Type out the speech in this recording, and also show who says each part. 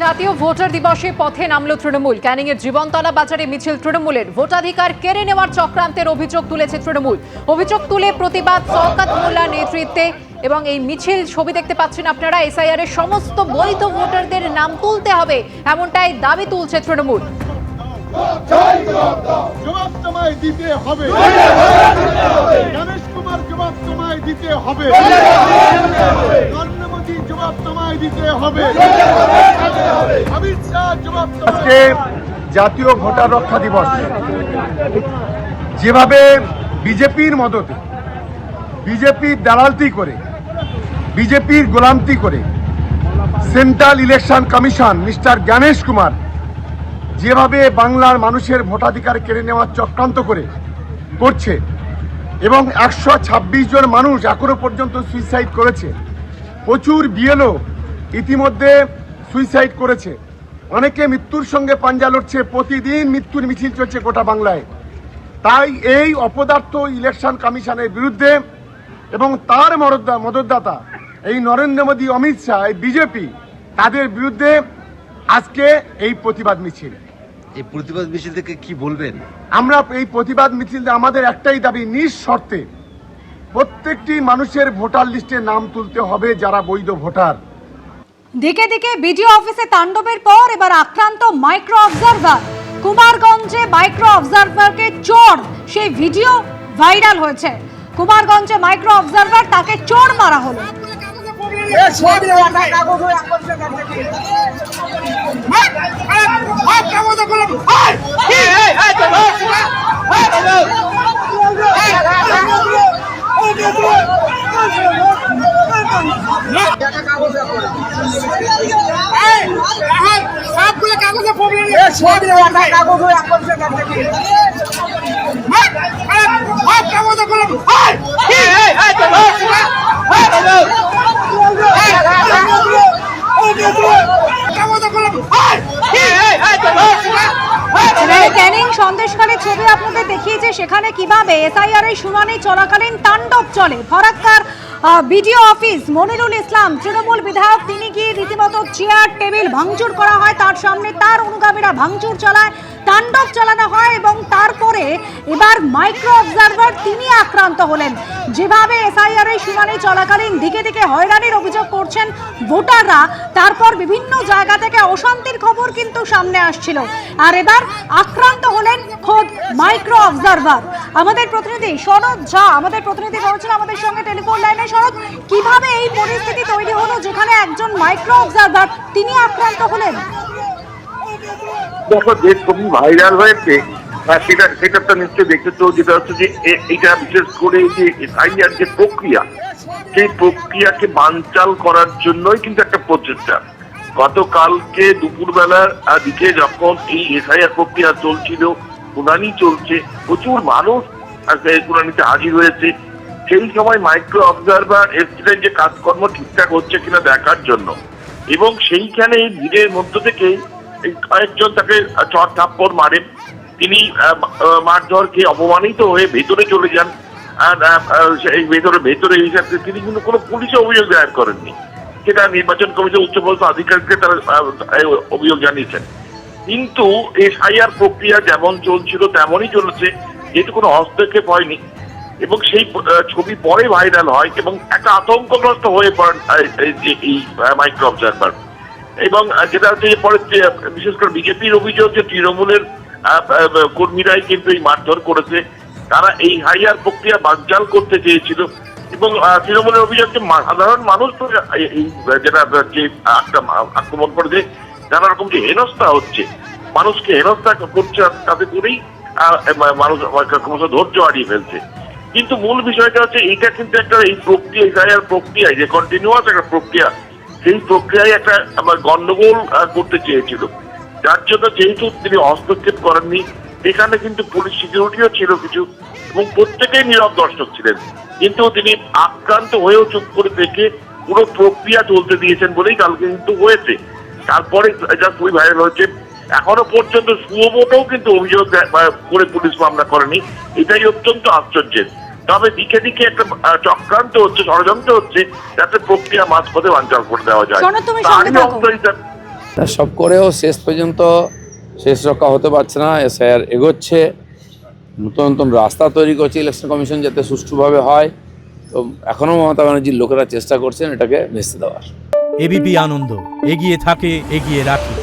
Speaker 1: জাতীয় ভোটার দিবসে পথে নামল তৃণমূল। ক্যানিং এর জীবনতলা বাজারে মিছিল তৃণমূলের। ভোটাধিকার কেড়ে নেওয়ার চক্রান্তের অভিযোগ তুলেছে তৃণমূল। অভিযোগ তুলে প্রতিবাদ শওকত মোল্লার নেতৃত্বে এবং এই মিছিল ছবি দেখতে পাচ্ছেন আপনারা। এসআইআর এর সমস্ত বৈধ ভোটারদের নাম তুলতে হবে, এমনটাই দাবি তুলছে তৃণমূল।
Speaker 2: জবাব তোমায় দিতে হবে, গণেশ কুমার জবাব তোমায় দিতে হবে, নরেন্দ্র মোদী জবাব তোমায় দিতে হবে, অমিত শাহ জবাব। আজকে জাতীয় ভোটার রক্ষা দিবস। যেভাবে বিজেপির মদতে, বিজেপির দালালতি করে, বিজেপির গোলামতি করে central election commission mister Ganesh Kumar যেভাবে বাংলার মানুষের ভোটাধিকার কেড়ে নেওয়ার চক্রান্ত করছে এবং 126 জন মানুষ এখনো পর্যন্ত সুইসাইড করেছে। প্রচুর বিএলও ইতিমধ্যে সুইসাইড করেছে। অনেকে মৃত্যুর সঙ্গে পাঞ্জা লড়ছে। প্রতিদিন মৃত্যুর মিছিল চলছে গোটা বাংলায়। তাই এই অপদার্থ ইলেকশন কমিশনের বিরুদ্ধে এবং তার মদতদাতা এই নরেন্দ্র মোদী, অমিত শাহ, এই বিজেপি, তাদের বিরুদ্ধে আজকে এই প্রতিবাদ মিছিল।
Speaker 3: এই প্রতিবাদ মিছিল থেকে কি বলবেন?
Speaker 2: আমরা এই প্রতিবাদ মিছিলে আমাদের একটাই দাবি, নিঃশর্তে প্রত্যেকটি মানুষের ভোটার লিস্টে নাম তুলতে হবে যারা বৈধ ভোটার।
Speaker 4: দিকে দিকে বিডিও অফিসে তাণ্ডবের পর এবার আক্রান্ত মাইক্রো অবজারভার। কুমারগঞ্জে মাইক্রো অবজারভারকে চোর, সেই ভিডিও ভাইরাল হয়েছে। কুমারগঞ্জে মাইক্রো অবজারভার, তাকে চোর মারা হলো। ক্যানিং সন্দেশখালীর ছবি আপনাদের দেখিয়েছে, সেখানে কিভাবে এসআইআর এর শুনানি চলাকালীন তাণ্ডব চলে। ফরাক্কার বিডিও অফিস, মনিরুল ইসলাম তৃণমূল বিধায়ক, তিনি গিয়ে রীতিমতো চেয়ার টেবিল ভাঙচুর করা হয়, তার সামনে তার অনুগামীরা ভাঙচুর চালায়, তাণ্ডব চালানো হয় এবং তারপরে এবার মাইক্রো অবজারভার তিনি আক্রান্ত হলেন। যেভাবে এসআইআর এর শুনানি চলাকালীন দিকে দিকে হয়রানির অভিযোগ করছেন ভোটাররা, তারপর বিভিন্ন জায়গা থেকে অশান্তির খবর কিন্তু সামনে আসছিল, আর এবার আক্রান্ত হলেন খোদ মাইক্রো অবজারভার। আমাদের প্রতিনিধি শরৎ ঝা, আমাদের প্রতিনিধি রয়েছেন আমাদের সঙ্গে টেলিফোন লাইনে। শরৎ, কিভাবে এই পরিস্থিতি তৈরি হলো যেখানে একজন মাইক্রো অবজারভার তিনি আক্রান্ত হলেন?
Speaker 5: দেখো, যে ছবি ভাইরাল হয়েছে সেটা তো নিশ্চয়ই দেখেছো, যেটা হচ্ছে যে এটা বিশেষ করে যে এসআইআর যে প্রক্রিয়া, সেই প্রক্রিয়াকে বানচাল করার জন্যই কিন্তু একটা প্রচেষ্টা। গতকালকে দুপুরবেলার দিকে যখন এই এসআইআর প্রক্রিয়া চলছিল, শুনানি চলছে, প্রচুর মানুষ শুনানিতে হাজির হয়েছে, সেই সময় মাইক্রো অবজারভার এসছিলেন যে কাজকর্ম ঠিকঠাক হচ্ছে কিনা দেখার জন্য, এবং সেইখানে ভিড়ের মধ্য থেকে কয়েকজন তাকে চট থাপ্পড় মারেন। তিনি মারধর খেয়ে অপমানিত হয়ে ভেতরে চলে যান। এই ভেতরে হিসাবে তিনি কিন্তু কোনো পুলিশে অভিযোগ দায়ের করেননি, সেটা নির্বাচন কমিশন উচ্চপদস্থ আধিকারিককে তারা অভিযোগ জানিয়েছেন। কিন্তু এসআইআর প্রক্রিয়া যেমন চলছিল তেমনই চলেছে, যেহেতু কোনো হস্তক্ষেপ হয়নি, এবং সেই ছবি পরে ভাইরাল হয় এবং একটা আতঙ্কগ্রস্ত হয়ে পড়েন এই মাইক্রো অবজারভার। এবং যেটা হচ্ছে পরে বিশেষ করে বিজেপির অভিযোগ যে তৃণমূলের কর্মীরাই কিন্তু এই মারধর করেছে, তারা এই হাইয়ার প্রক্রিয়া বানচাল করতে চেয়েছিল। এবং তৃণমূলের অভিযোগ যে সাধারণ মানুষ তো এই যেটা যে আক্রমণ করেছে, নানা রকম যে হেনস্থা হচ্ছে, মানুষকে হেনস্থা করছে, তাতে করেই মানুষ ক্রমশ ধৈর্য হারিয়ে ফেলছে। কিন্তু মূল বিষয়টা হচ্ছে এইটা কিন্তু একটা এই প্রক্রিয়া, এসআইআর প্রক্রিয়ায় যে কন্টিনিউয়াস একটা প্রক্রিয়া, সেই প্রক্রিয়ায় একটা গন্ডগোল করতে চেয়েছিল, যার জন্য যেহেতু তিনি হস্তক্ষেপ করেননি, এখানে কিন্তু পুলিশ সিকিউরিটিও ছিল কিছু, এবং প্রত্যেকেই নীরব দর্শক ছিলেন, কিন্তু তিনি আক্রান্ত হয়েও চুপ করে দেখে পুরো প্রক্রিয়া চলতে দিয়েছেন বলেই কালকে কিন্তু হয়েছে। তারপরে যা ছবি ভাইরাল হয়েছে, এখনো পর্যন্ত সুমোটেও কিন্তু অভিযোগ করে পুলিশ মামলা করেনি, এটাই অত্যন্ত আশ্চর্যের। তবে দিকে দিকে একটা চক্রান্ত হচ্ছে, ষড়যন্ত্র হচ্ছে, যাতে প্রক্রিয়া মাঝপথে বানচাল করে দেওয়া যায়।
Speaker 6: সব করেও শেষ পর্যন্ত শেষ রক্ষা হতে পারছে না। এসআইআর এগোচ্ছে, নতুন নতুন রাস্তা তৈরি করছে ইলেকশন কমিশন যাতে সুষ্ঠুভাবে হয়। তো এখনও মমতা ব্যানার্জির লোকেরা চেষ্টা করছেন এটাকে ভেস্তে দেওয়ার।
Speaker 7: এবিপি আনন্দ, এগিয়ে থাকে, এগিয়ে রাখে।